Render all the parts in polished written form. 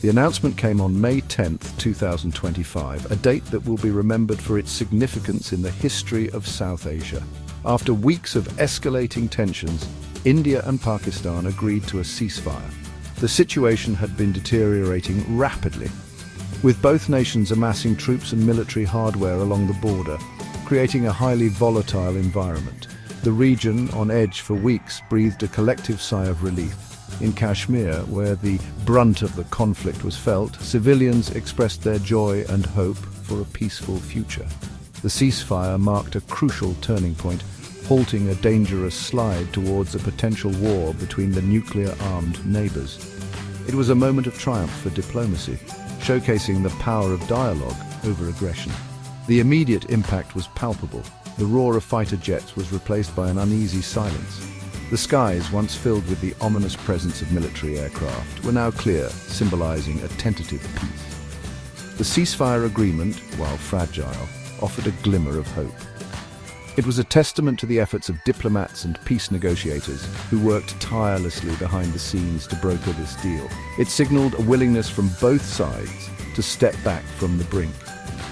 The announcement came on May 10, 2025, a date that will be remembered for its significance in the history of South Asia. After weeks of escalating tensions, India and Pakistan agreed to a ceasefire. The situation had been deteriorating rapidly, with both nations amassing troops and military hardware along the border, creating a highly volatile environment. The region, on edge for weeks, breathed a collective sigh of relief. In Kashmir, where the brunt of the conflict was felt, civilians expressed their joy and hope for a peaceful future. The ceasefire marked a crucial turning point, halting a dangerous slide towards a potential war between the nuclear-armed neighbors. It was a moment of triumph for diplomacy, showcasing the power of dialogue over aggression. The immediate impact was palpable. The roar of fighter jets was replaced by an uneasy silence. The skies, once filled with the ominous presence of military aircraft, were now clear, symbolizing a tentative peace. The ceasefire agreement, while fragile, offered a glimmer of hope. It was a testament to the efforts of diplomats and peace negotiators who worked tirelessly behind the scenes to broker this deal. It signaled a willingness from both sides to step back from the brink.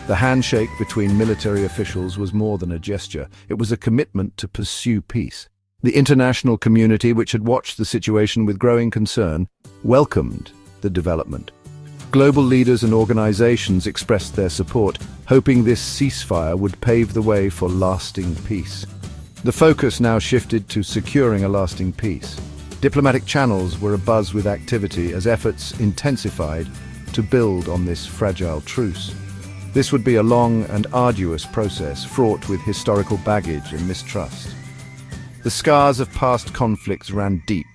The handshake between military officials was more than a gesture. It was a commitment to pursue peace. The international community, which had watched the situation with growing concern, welcomed the development. Global leaders and organizations expressed their support, hoping this ceasefire would pave the way for lasting peace. The focus now shifted to securing a lasting peace. Diplomatic channels were abuzz with activity as efforts intensified to build on this fragile truce. This would be a long and arduous process, fraught with historical baggage and mistrust. The scars of past conflicts ran deep,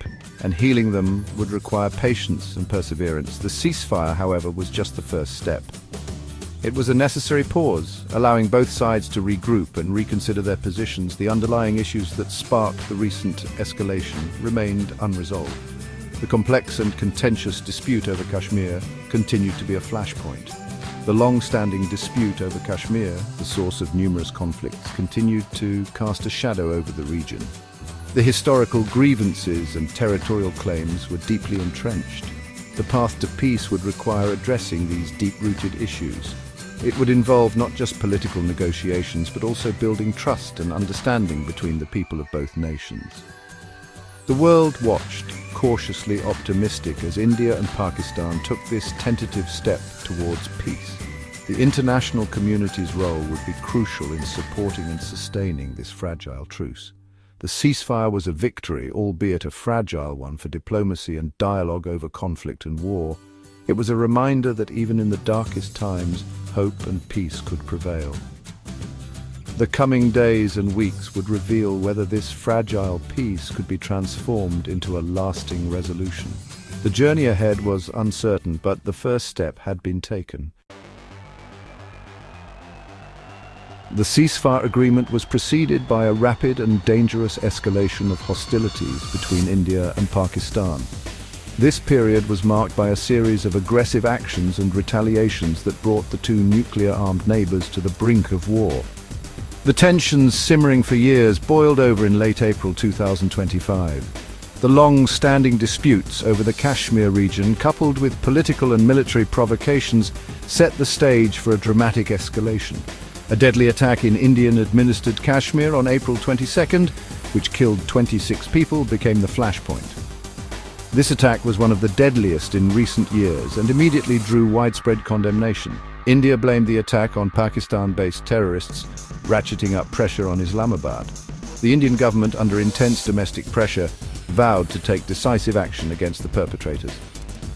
and healing them would require patience and perseverance. The ceasefire, however, was just the first step. It was a necessary pause, allowing both sides to regroup and reconsider their positions. The underlying issues that sparked the recent escalation remained unresolved. The complex and contentious dispute over Kashmir continued to be a flashpoint. The long-standing dispute over Kashmir, the source of numerous conflicts, continued to cast a shadow over the region. The historical grievances and territorial claims were deeply entrenched. The path to peace would require addressing these deep-rooted issues. It would involve not just political negotiations, but also building trust and understanding between the people of both nations. The world watched, cautiously optimistic, as India and Pakistan took this tentative step towards peace. The international community's role would be crucial in supporting and sustaining this fragile truce. The ceasefire was a victory, albeit a fragile one, for diplomacy and dialogue over conflict and war. It was a reminder that even in the darkest times, hope and peace could prevail. The coming days and weeks would reveal whether this fragile peace could be transformed into a lasting resolution. The journey ahead was uncertain, but the first step had been taken. The ceasefire agreement was preceded by a rapid and dangerous escalation of hostilities between India and Pakistan. This period was marked by a series of aggressive actions and retaliations that brought the two nuclear-armed neighbors to the brink of war. The tensions simmering for years boiled over in late April 2025. The long-standing disputes over the Kashmir region, coupled with political and military provocations, set the stage for a dramatic escalation. A deadly attack in Indian-administered Kashmir on April 22nd, which killed 26 people, became the flashpoint. This attack was one of the deadliest in recent years and immediately drew widespread condemnation. India blamed the attack on Pakistan-based terrorists, ratcheting up pressure on Islamabad. The Indian government, under intense domestic pressure, vowed to take decisive action against the perpetrators.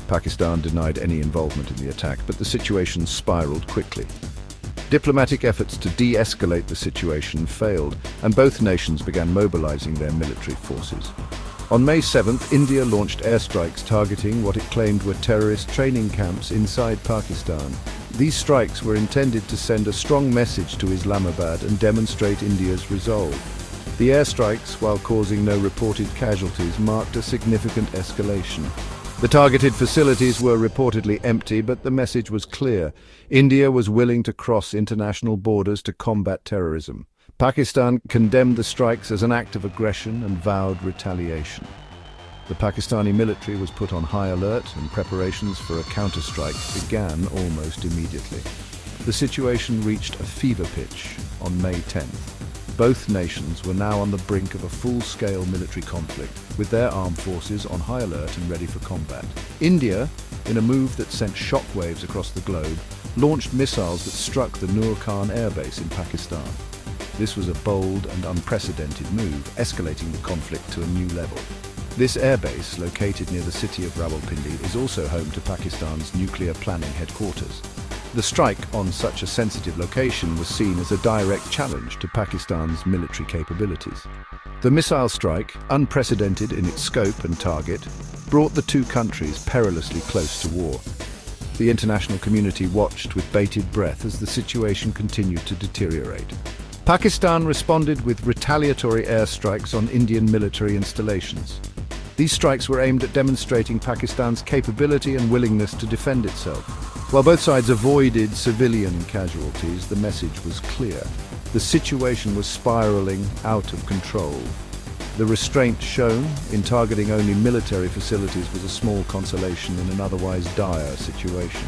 Pakistan denied any involvement in the attack, but the situation spiraled quickly. Diplomatic efforts to de-escalate the situation failed, and both nations began mobilizing their military forces. On May 7th, India launched airstrikes targeting what it claimed were terrorist training camps inside Pakistan. These strikes were intended to send a strong message to Islamabad and demonstrate India's resolve. The airstrikes, while causing no reported casualties, marked a significant escalation. The targeted facilities were reportedly empty, but the message was clear. India was willing to cross international borders to combat terrorism. Pakistan condemned the strikes as an act of aggression and vowed retaliation. The Pakistani military was put on high alert and preparations for a counterstrike began almost immediately. The situation reached a fever pitch on May 10th. Both nations were now on the brink of a full-scale military conflict, with their armed forces on high alert and ready for combat. India, in a move that sent shockwaves across the globe, launched missiles that struck the Noor Khan airbase in Pakistan. This was a bold and unprecedented move, escalating the conflict to a new level. This airbase, located near the city of Rawalpindi, is also home to Pakistan's nuclear planning headquarters. The strike on such a sensitive location was seen as a direct challenge to Pakistan's military capabilities. The missile strike, unprecedented in its scope and target, brought the two countries perilously close to war. The international community watched with bated breath as the situation continued to deteriorate. Pakistan responded with retaliatory airstrikes on Indian military installations. These strikes were aimed at demonstrating Pakistan's capability and willingness to defend itself. While both sides avoided civilian casualties, the message was clear. The situation was spiraling out of control. The restraint shown in targeting only military facilities was a small consolation in an otherwise dire situation.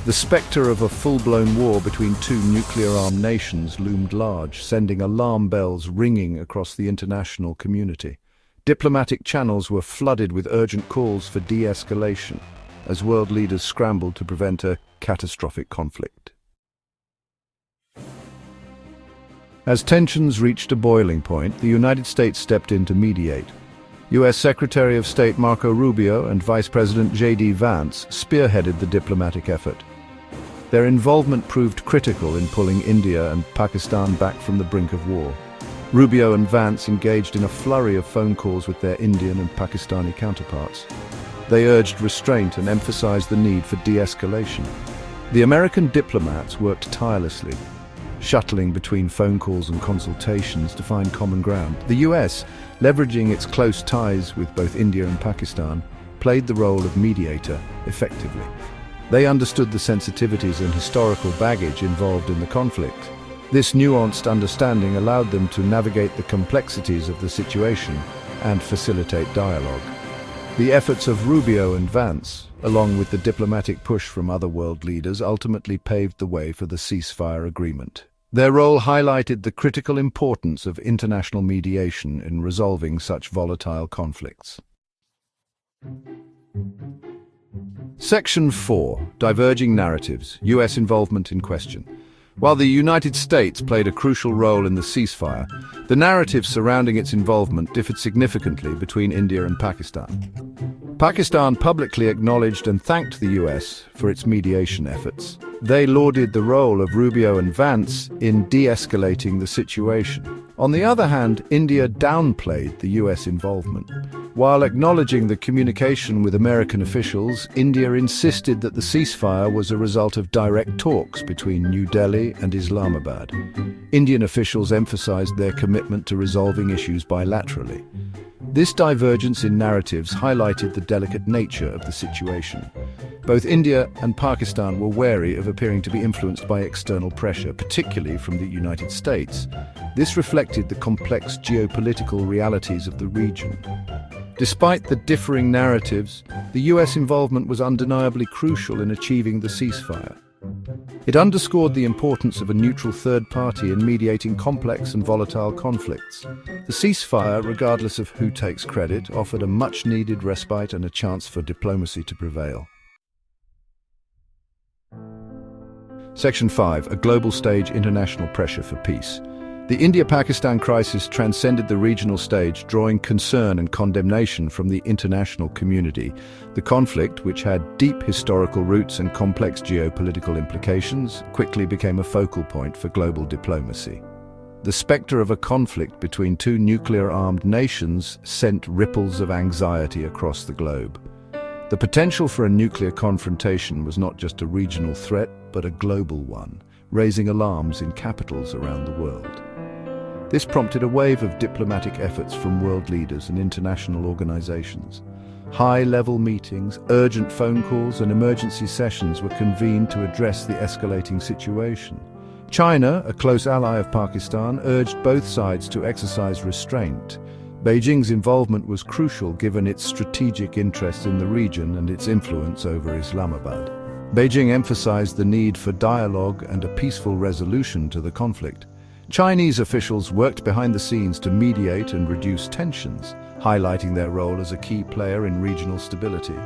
The spectre of a full-blown war between two nuclear-armed nations loomed large, sending alarm bells ringing across the international community. Diplomatic channels were flooded with urgent calls for de-escalation, as world leaders scrambled to prevent a catastrophic conflict. As tensions reached a boiling point, the United States stepped in to mediate. U.S. Secretary of State Marco Rubio and Vice President J.D. Vance spearheaded the diplomatic effort. Their involvement proved critical in pulling India and Pakistan back from the brink of war. Rubio and Vance engaged in a flurry of phone calls with their Indian and Pakistani counterparts. They urged restraint and emphasized the need for de-escalation. The American diplomats worked tirelessly, shuttling between phone calls and consultations to find common ground. The U.S., leveraging its close ties with both India and Pakistan, played the role of mediator effectively. They understood the sensitivities and historical baggage involved in the conflict. This nuanced understanding allowed them to navigate the complexities of the situation and facilitate dialogue. The efforts of Rubio and Vance, along with the diplomatic push from other world leaders, ultimately paved the way for the ceasefire agreement. Their role highlighted the critical importance of international mediation in resolving such volatile conflicts. Section 4. Diverging Narratives. U.S. Involvement in Question. While the United States played a crucial role in the ceasefire, the narrative surrounding its involvement differed significantly between India and Pakistan. Pakistan publicly acknowledged and thanked the U.S. for its mediation efforts. They lauded the role of Rubio and Vance in de-escalating the situation. On the other hand, India downplayed the U.S. involvement. While acknowledging the communication with American officials, India insisted that the ceasefire was a result of direct talks between New Delhi and Islamabad. Indian officials emphasized their commitment to resolving issues bilaterally. This divergence in narratives highlighted the delicate nature of the situation. Both India and Pakistan were wary of appearing to be influenced by external pressure, particularly from the United States. This reflected the complex geopolitical realities of the region. Despite the differing narratives, the U.S. involvement was undeniably crucial in achieving the ceasefire. It underscored the importance of a neutral third party in mediating complex and volatile conflicts. The ceasefire, regardless of who takes credit, offered a much-needed respite and a chance for diplomacy to prevail. Section 5. A global stage: international pressure for peace. The India-Pakistan crisis transcended the regional stage, drawing concern and condemnation from the international community. The conflict, which had deep historical roots and complex geopolitical implications, quickly became a focal point for global diplomacy. The spectre of a conflict between two nuclear-armed nations sent ripples of anxiety across the globe. The potential for a nuclear confrontation was not just a regional threat, but a global one, raising alarms in capitals around the world. This prompted a wave of diplomatic efforts from world leaders and international organizations. High-level meetings, urgent phone calls, and emergency sessions were convened to address the escalating situation. China, a close ally of Pakistan, urged both sides to exercise restraint. Beijing's involvement was crucial given its strategic interest in the region and its influence over Islamabad. Beijing emphasized the need for dialogue and a peaceful resolution to the conflict. Chinese officials worked behind the scenes to mediate and reduce tensions, highlighting their role as a key player in regional stability.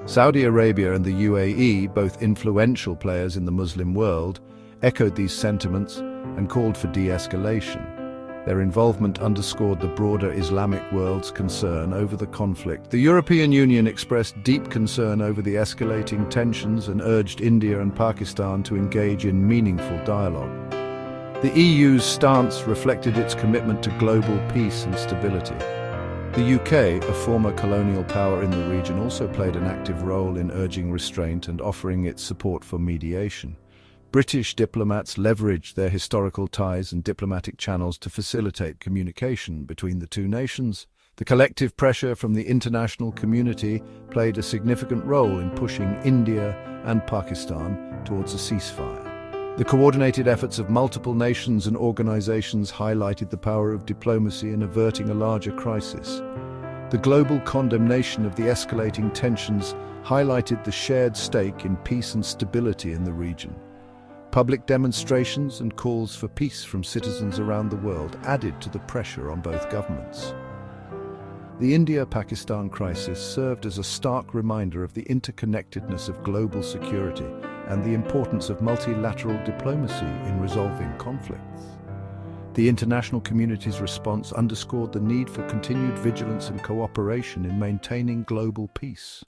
Saudi Arabia and the UAE, both influential players in the Muslim world, echoed these sentiments and called for de-escalation. Their involvement underscored the broader Islamic world's concern over the conflict. The European Union expressed deep concern over the escalating tensions and urged India and Pakistan to engage in meaningful dialogue. The EU's stance reflected its commitment to global peace and stability. The UK, a former colonial power in the region, also played an active role in urging restraint and offering its support for mediation. British diplomats leveraged their historical ties and diplomatic channels to facilitate communication between the two nations. The collective pressure from the international community played a significant role in pushing India and Pakistan towards a ceasefire. The coordinated efforts of multiple nations and organizations highlighted the power of diplomacy in averting a larger crisis. The global condemnation of the escalating tensions highlighted the shared stake in peace and stability in the region. Public demonstrations and calls for peace from citizens around the world added to the pressure on both governments. The India-Pakistan crisis served as a stark reminder of the interconnectedness of global security and the importance of multilateral diplomacy in resolving conflicts. The international community's response underscored the need for continued vigilance and cooperation in maintaining global peace.